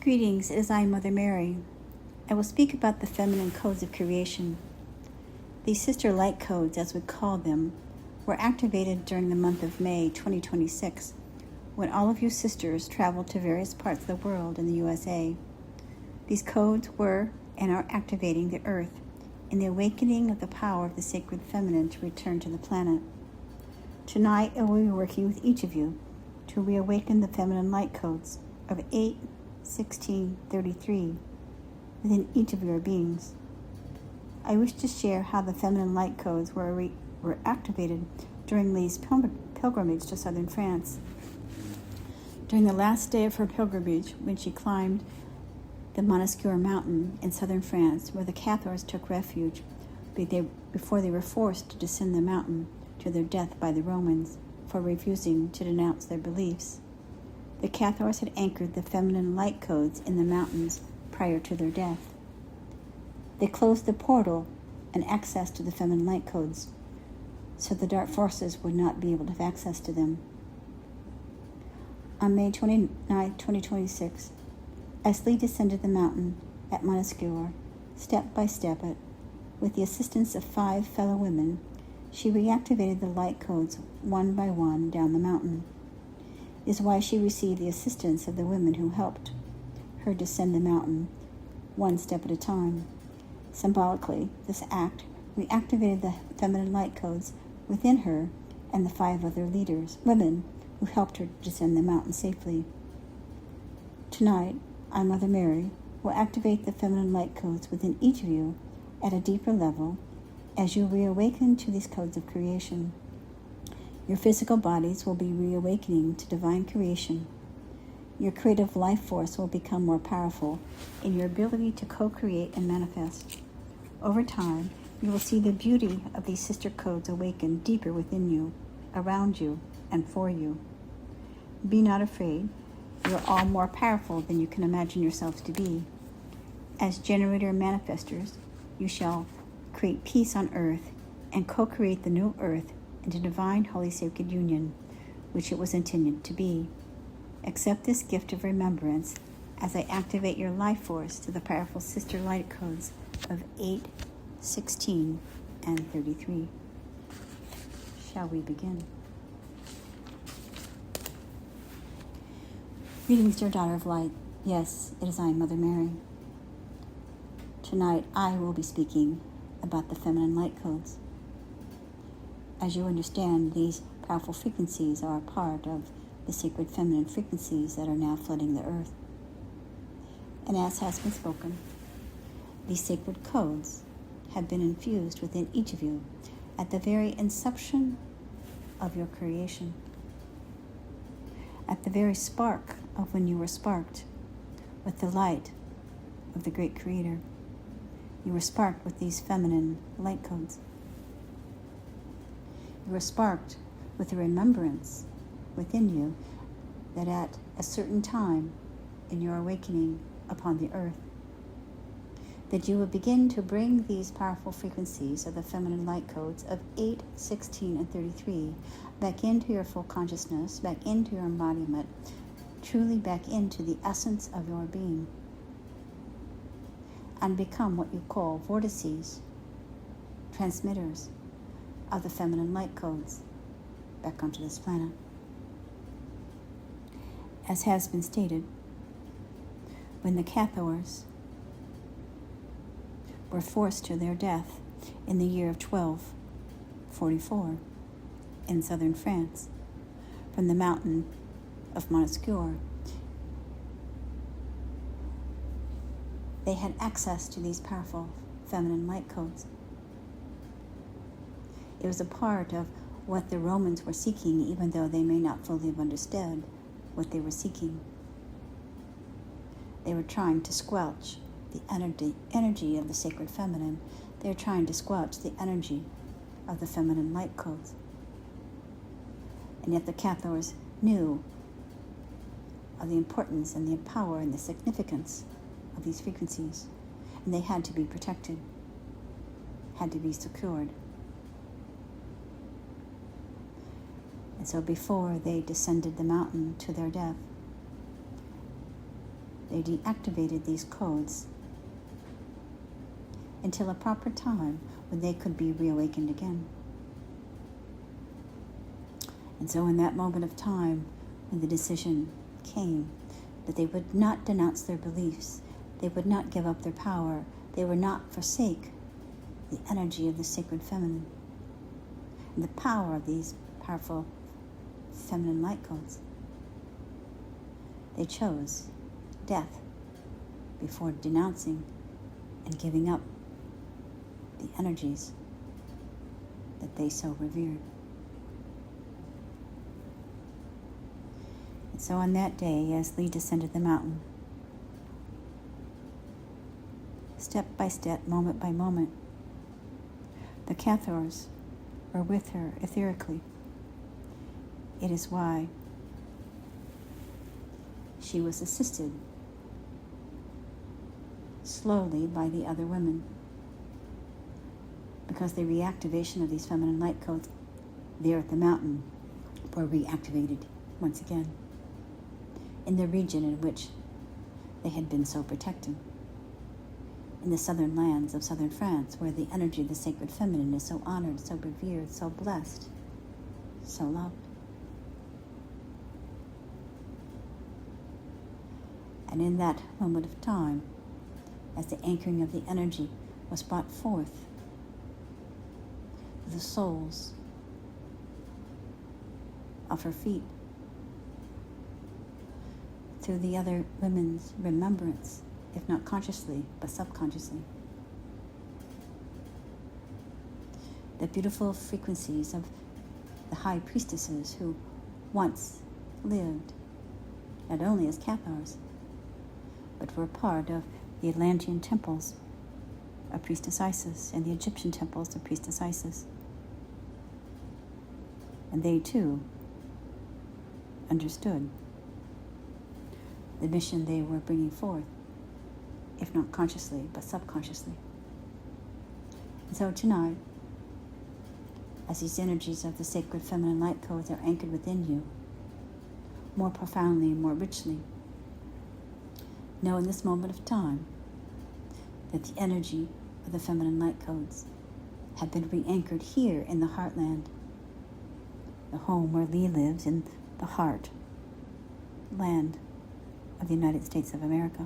Greetings, it is I, Mother Mary. I will speak about the feminine codes of creation. These sister light codes, as we call them, were activated during the month of May 2026, when all of you sisters traveled to various parts of the world in the USA. These codes were and are activating the earth in the awakening of the power of the sacred feminine to return to the planet. Tonight, I will be working with each of you to reawaken the feminine light codes of 8, 16, 33 within each of your beings. I wish to share how the feminine light codes were activated during Lea's pilgrimage to southern France. During the last day of her pilgrimage, when she climbed the Montesquieu mountain in southern France, where the Cathars took refuge before they were forced to descend the mountain to their death by the Romans for refusing to denounce their beliefs. The Cathars had anchored the feminine light codes in the mountains prior to their death. They closed the portal and access to the feminine light codes, so the dark forces would not be able to have access to them. On May 29, 2026, as Lee descended the mountain at Montesquieu, step by step, with the assistance of 5 fellow women, she reactivated the light codes one by one down the mountain. It is why she received the assistance of the women who helped her descend the mountain, one step at a time. Symbolically, this act reactivated the feminine light codes within her and the 5 other women who helped her descend the mountain safely. Tonight, I, Mother Mary, will activate the feminine light codes within each of you at a deeper level as you reawaken to these codes of creation. Your physical bodies will be reawakening to divine creation. Your creative life force will become more powerful in your ability to co-create and manifest. Over time, you will see the beauty of these sister codes awaken deeper within you, around you, and for you. Be not afraid. You are all more powerful than you can imagine yourselves to be. As generator and manifestors, you shall create peace on earth and co-create the new earth into divine holy sacred union, which it was intended to be. Accept this gift of remembrance as I activate your life force to the powerful sister light codes of 8, 16, and 33. Shall we begin? Greetings, dear daughter of light. Yes, it is I, Mother Mary. Tonight, I will be speaking about the feminine light codes. As you understand, these powerful frequencies are a part of the sacred feminine frequencies that are now flooding the earth. And as has been spoken, these sacred codes have been infused within each of you at the very inception of your creation. At the very spark of when you were sparked with the light of the great Creator. You were sparked with these feminine light codes. You were sparked with a remembrance within you that at a certain time in your awakening upon the earth, that you would begin to bring these powerful frequencies of the feminine light codes of 8, 16, and 33 back into your full consciousness, back into your embodiment, truly back into the essence of your being, and become what you call vortices, transmitters of the feminine light codes back onto this planet. As has been stated, when the Cathars were forced to their death in the year of 1244 in southern France from the mountain of Montesquieu, they had access to these powerful feminine light codes. It was a part of what the Romans were seeking, even though they may not fully have understood what they were seeking. They were trying to squelch the energy of the sacred feminine. They were trying to squelch the energy of the feminine light codes. And yet the Cathars knew of the importance and the power and the significance of these frequencies, and they had to be protected, had to be secured. And so before they descended the mountain to their death, they deactivated these codes until a proper time when they could be reawakened again. And so in that moment of time, when the decision came that they would not denounce their beliefs, they would not give up their power, they would not forsake the energy of the sacred feminine and the power of these powerful feminine light codes. They chose death before denouncing and giving up the energies that they so revered. And so on that day, as Lea descended the mountain, step by step, moment by moment, the Cathars were with her etherically. It is why she was assisted slowly by the other women, because the reactivation of these feminine light codes there at the mountain were reactivated once again in the region in which they had been so protected, in the southern lands of southern France, where the energy of the sacred feminine is so honored, so revered, so blessed, so loved. And in that moment of time, as the anchoring of the energy was brought forth, the soles of her feet, through the other women's remembrance, if not consciously, but subconsciously, the beautiful frequencies of the high priestesses who once lived not only as Cathars, but were part of the Atlantean temples of Priestess Isis and the Egyptian temples of Priestess Isis. And they too understood the mission they were bringing forth, if not consciously, but subconsciously. And so tonight, as these energies of the sacred feminine light codes are anchored within you, more profoundly and more richly, know in this moment of time that the energy of the feminine light codes have been re-anchored here in the heartland, the home where Lea lives, in the heart land of the United States of America.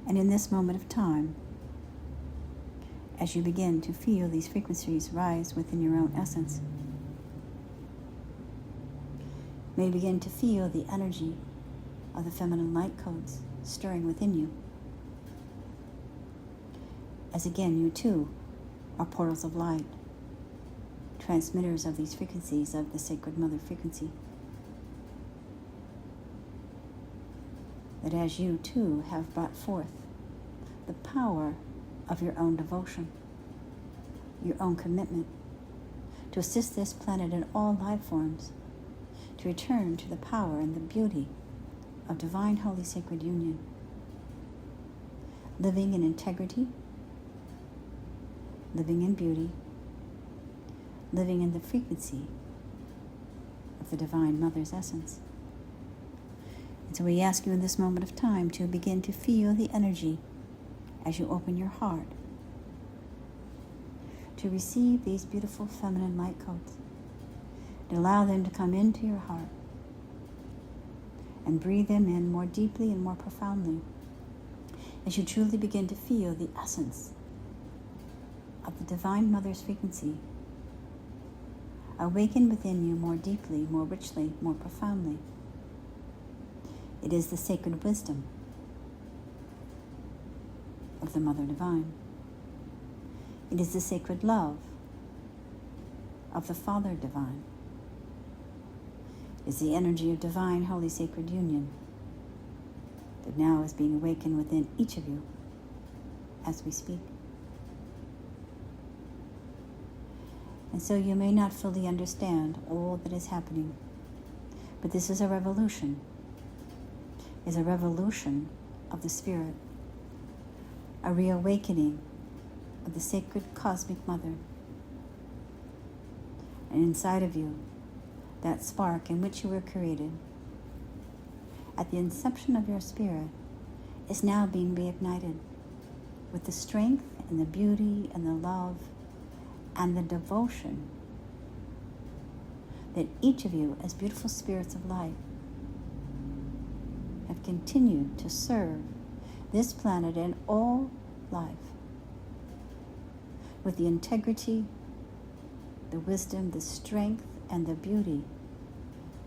And in this moment of time, as you begin to feel these frequencies rise within your own essence, may you begin to feel the energy of the feminine light codes stirring within you. As again, you too are portals of light, transmitters of these frequencies of the Sacred Mother frequency. That as you too have brought forth the power of your own devotion, your own commitment to assist this planet and all life forms to return to the power and the beauty of divine holy sacred union, living in integrity, living in beauty, living in the frequency of the Divine Mother's essence. And so we ask you in this moment of time to begin to feel the energy as you open your heart to receive these beautiful feminine light codes, and allow them to come into your heart and breathe them in more deeply and more profoundly as you truly begin to feel the essence of the Divine Mother's frequency awaken within you more deeply, more richly, more profoundly. It is the sacred wisdom of the Mother Divine. It is the sacred love of the Father Divine. It is the energy of divine, holy, sacred union that now is being awakened within each of you as we speak. And so you may not fully understand all that is happening, but this is a revolution. Is a revolution of the Spirit, a reawakening of the sacred cosmic Mother. And inside of you, that spark in which you were created, at the inception of your spirit is now being reignited with the strength and the beauty and the love and the devotion that each of you, as beautiful spirits of light, have continued to serve this planet and all life with the integrity, the wisdom, the strength, and the beauty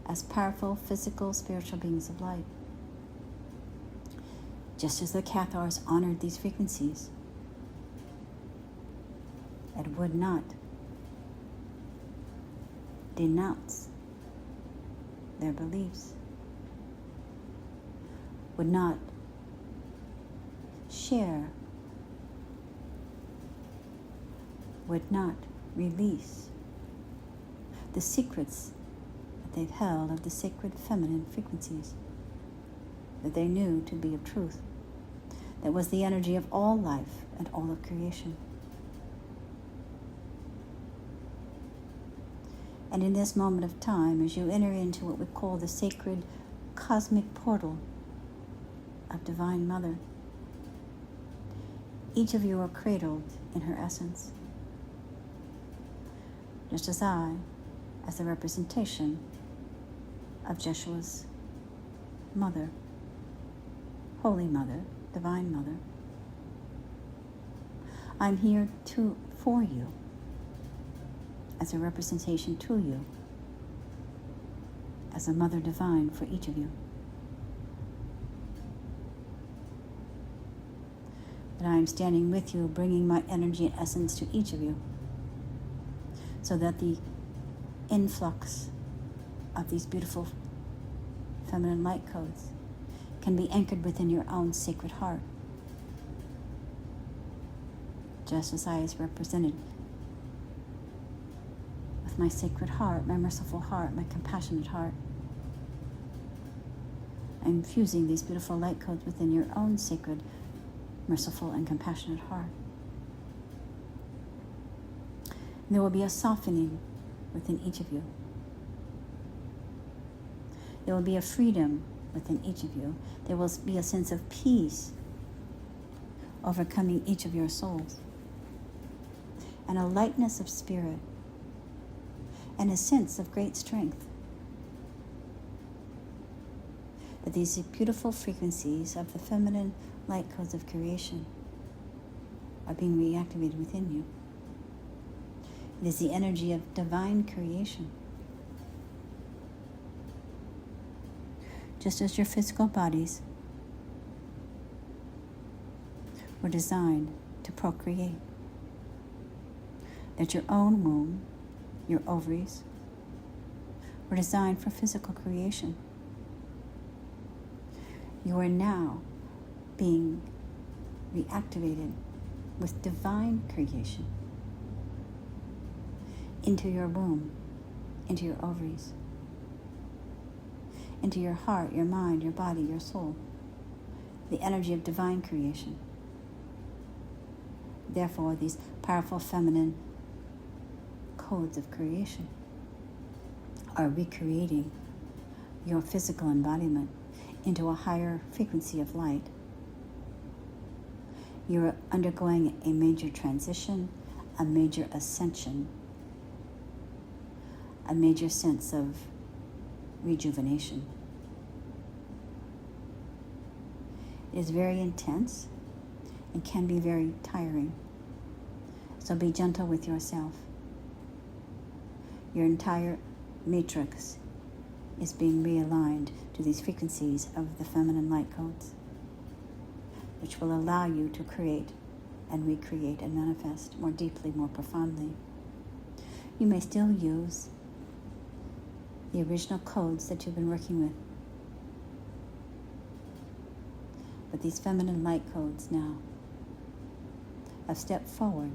as powerful physical, spiritual beings of light. Just as the Cathars honored these frequencies and would not denounce their beliefs, would not share, would not release the secrets that they've held of the sacred feminine frequencies that they knew to be of truth, that was the energy of all life and all of creation. And in this moment of time, as you enter into what we call the sacred cosmic portal of Divine Mother, each of you are cradled in her essence, just as I, as the representation of Jeshua's mother, Holy Mother, Divine Mother, I'm here for you, as a representation to you, as a Mother Divine for each of you. That I am standing with you, bringing my energy and essence to each of you, so that the influx of these beautiful feminine light codes can be anchored within your own sacred heart, just as I is represented with my sacred heart, my merciful heart, my compassionate heart. I'm infusing these beautiful light codes within your own sacred, merciful, and compassionate heart. And there will be a softening within each of you. There will be a freedom within each of you. There will be a sense of peace overcoming each of your souls, and a lightness of spirit, and a sense of great strength. That these beautiful frequencies of the feminine light codes of creation are being reactivated within you. It is the energy of divine creation. Just as your physical bodies were designed to procreate, that your own womb, your ovaries, were designed for physical creation. You are now being reactivated with divine creation into your womb, into your ovaries, into your heart, your mind, your body, your soul, the energy of divine creation. Therefore, these powerful feminine codes of creation are recreating your physical embodiment into a higher frequency of light. You're undergoing a major transition, a major ascension, a major sense of rejuvenation. It is very intense and can be very tiring. So be gentle with yourself. Your entire matrix is being realigned to these frequencies of the feminine light codes, which will allow you to create and recreate and manifest more deeply, more profoundly. You may still use the original codes that you've been working with, but these feminine light codes now have stepped forward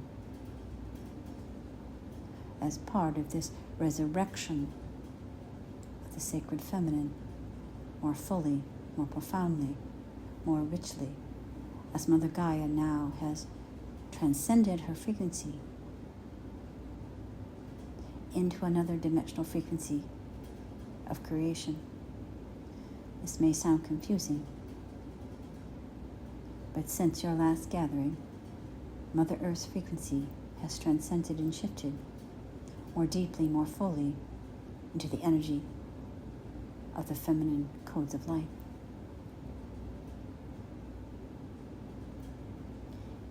as part of this resurrection of the sacred feminine, more fully, more profoundly, more richly, as Mother Gaia now has transcended her frequency into another dimensional frequency of creation, This may sound confusing, but since your last gathering, Mother Earth's frequency has transcended and shifted more deeply, more fully into the energy of the feminine codes of light.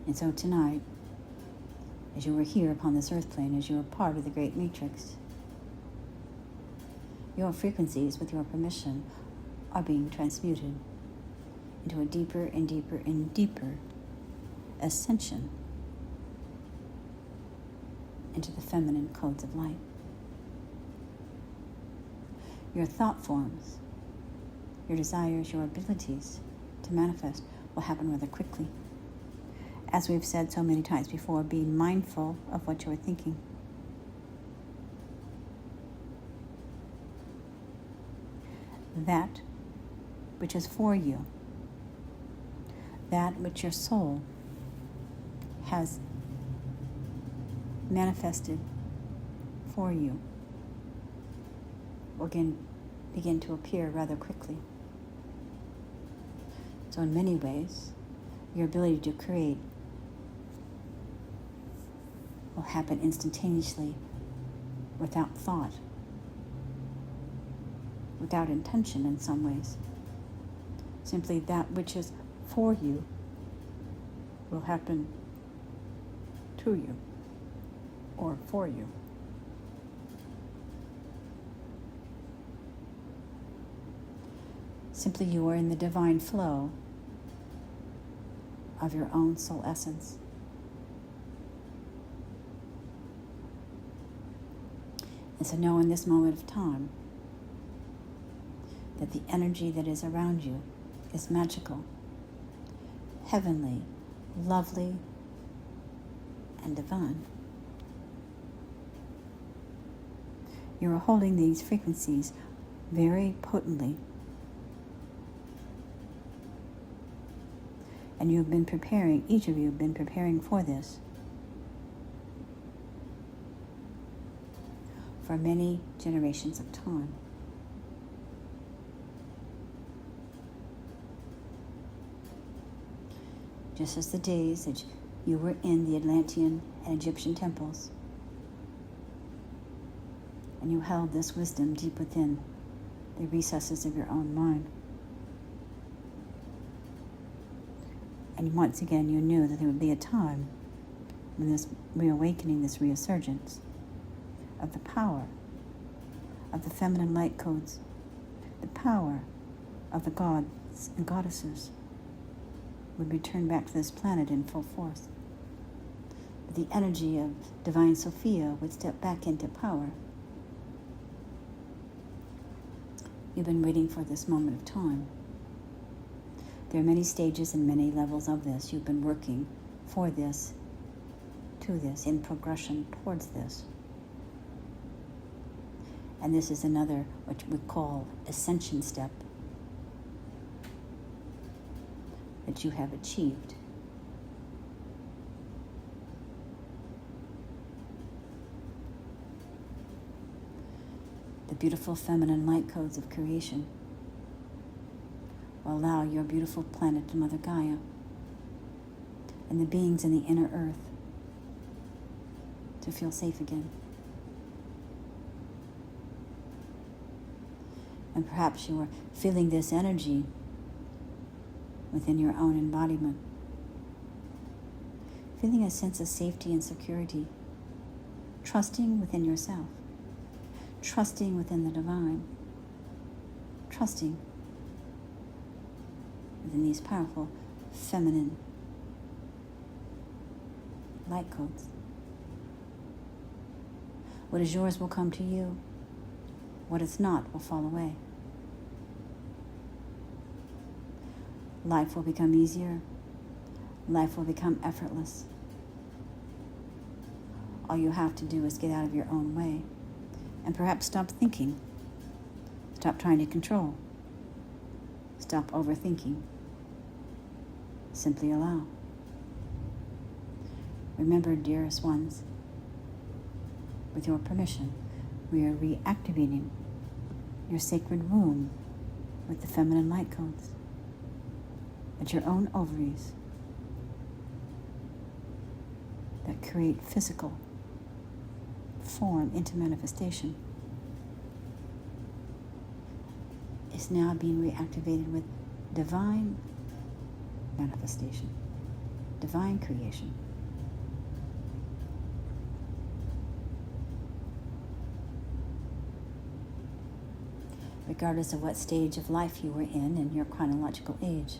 And so tonight, as you were here upon this earth plane, as you were part of the great matrix, your frequencies, with your permission, are being transmuted into a deeper and deeper and deeper ascension into the feminine codes of light. Your thought forms, your desires, your abilities to manifest will happen rather quickly. As we've said so many times before, be mindful of what you're thinking. That which is for you, that which your soul has manifested for you, will begin to appear rather quickly. So in many ways, your ability to create will happen instantaneously, without thought, without intention in some ways. Simply that which is for you will happen to you or for you. Simply you are in the divine flow of your own soul essence. And so know in this moment of time that the energy that is around you is magical, heavenly, lovely, and divine. You are holding these frequencies very potently, and you have been preparing, each of you have been preparing for this for many generations of time. Just as the days that you were in the Atlantean and Egyptian temples, and you held this wisdom deep within the recesses of your own mind. And once again, you knew that there would be a time when this reawakening, this resurgence of the power of the feminine light codes, the power of the gods and goddesses would return back to this planet in full force. The energy of Divine Sophia would step back into power. You've been waiting for this moment of time. There are many stages and many levels of this. You've been working for this, to this, in progression towards this. And this is another, what we call ascension step, that you have achieved. The beautiful feminine light codes of creation will allow your beautiful planet, Mother Gaia, and the beings in the inner earth to feel safe again. And perhaps you are feeling this energy within your own embodiment, feeling a sense of safety and security, trusting within yourself, trusting within the divine, trusting within these powerful feminine light codes. What is yours will come to you. What is not will fall away. Life will become easier. Life will become effortless. All you have to do is get out of your own way and perhaps stop thinking. Stop trying to control. Stop overthinking. Simply allow. Remember, dearest ones, with your permission, we are reactivating your sacred womb with the feminine light codes, at your own ovaries that create physical form into manifestation, is now being reactivated with divine manifestation, divine creation. Regardless of what stage of life you were in your chronological age,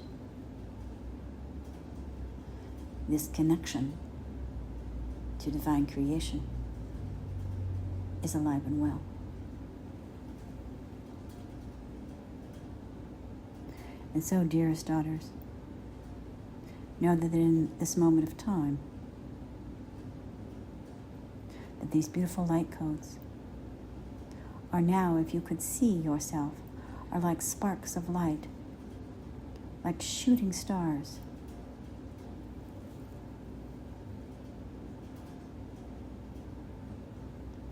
this connection to divine creation is alive and well. And so, dearest daughters, know that in this moment of time, that these beautiful light codes are now, if you could see yourself, are like sparks of light, like shooting stars.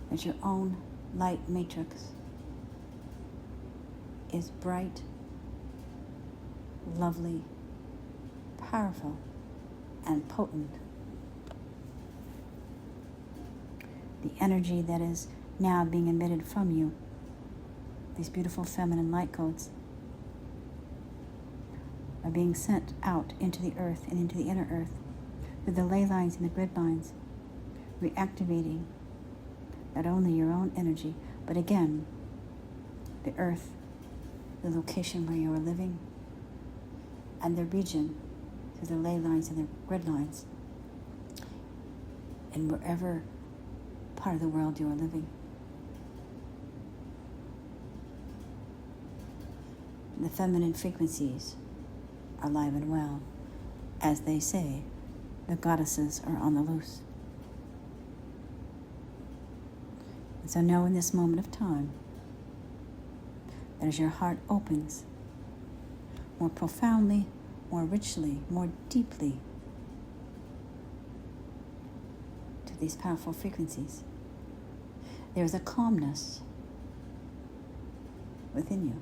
That your own light matrix is bright, lovely, powerful, and potent. The energy that is now being emitted from you, these beautiful feminine light codes, are being sent out into the earth and into the inner earth through the ley lines and the grid lines, reactivating not only your own energy, but again, the earth, the location where you are living, and the region through the ley lines and the grid lines, and wherever part of the world you are living. The feminine frequencies are alive and well. As they say, the goddesses are on the loose. And so know in this moment of time that as your heart opens more profoundly, more richly, more deeply to these powerful frequencies, there is a calmness within you.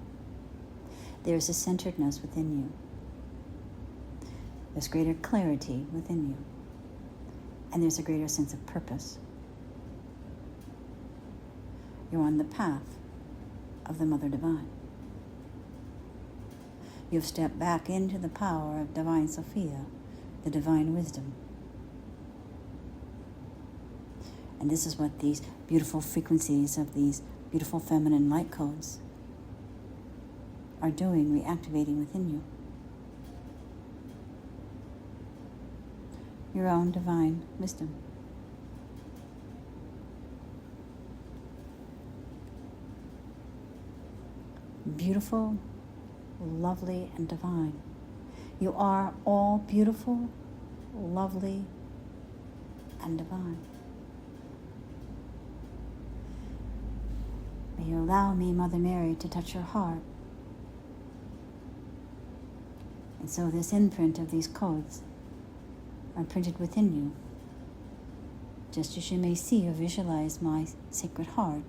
There is a centeredness within you. There's greater clarity within you. And there's a greater sense of purpose. You're on the path of the Mother Divine. You've stepped back into the power of Divine Sophia, the divine wisdom. And this is what these beautiful frequencies of these beautiful feminine light codes are doing, reactivating within you. Your own divine wisdom. Beautiful, lovely, and divine. You are all beautiful, lovely, and divine. May you allow me, Mother Mary, to touch your heart. And so this imprint of these codes are printed within you, just as you may see or visualize my sacred heart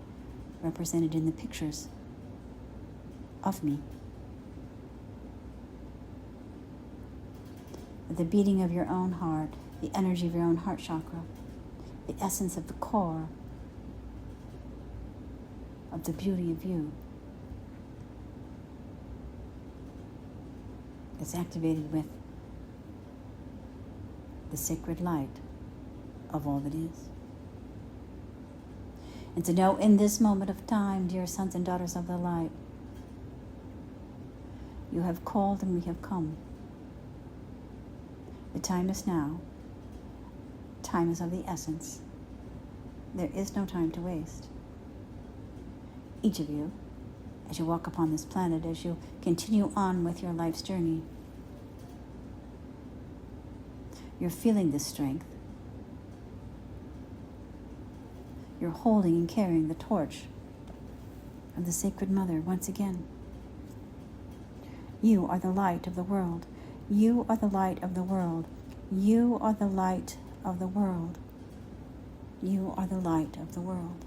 represented in the pictures of me. The beating of your own heart, the energy of your own heart chakra, the essence of the core of the beauty of you is activated with the sacred light of all that is. And to know in this moment of time, dear sons and daughters of the light, you have called and we have come. The time is now. Time is of the essence. There is no time to waste. Each of you, as you walk upon this planet, as you continue on with your life's journey, you're feeling this strength. You're holding and carrying the torch of the Sacred Mother once again. You are the light of the world. You are the light of the world. You are the light of the world. You are the light of the world.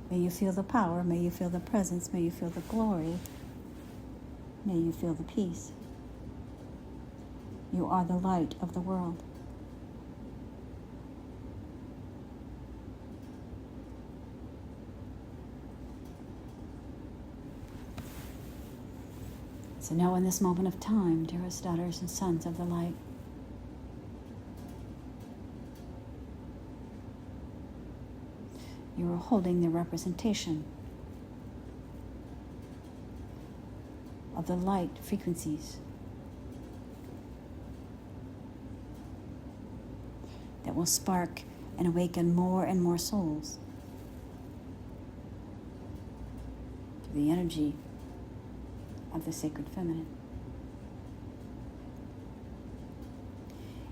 May you feel the power, may you feel the presence, may you feel the glory May you feel the peace. You are the light of the world. So now in this moment of time, dearest daughters and sons of the light, you are holding the representation of the light frequencies that will spark and awaken more and more souls to the energy of the sacred feminine.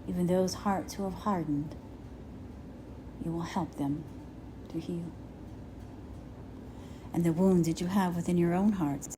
Even those hearts who have hardened, you will help them to heal. And the wounds that you have within your own hearts,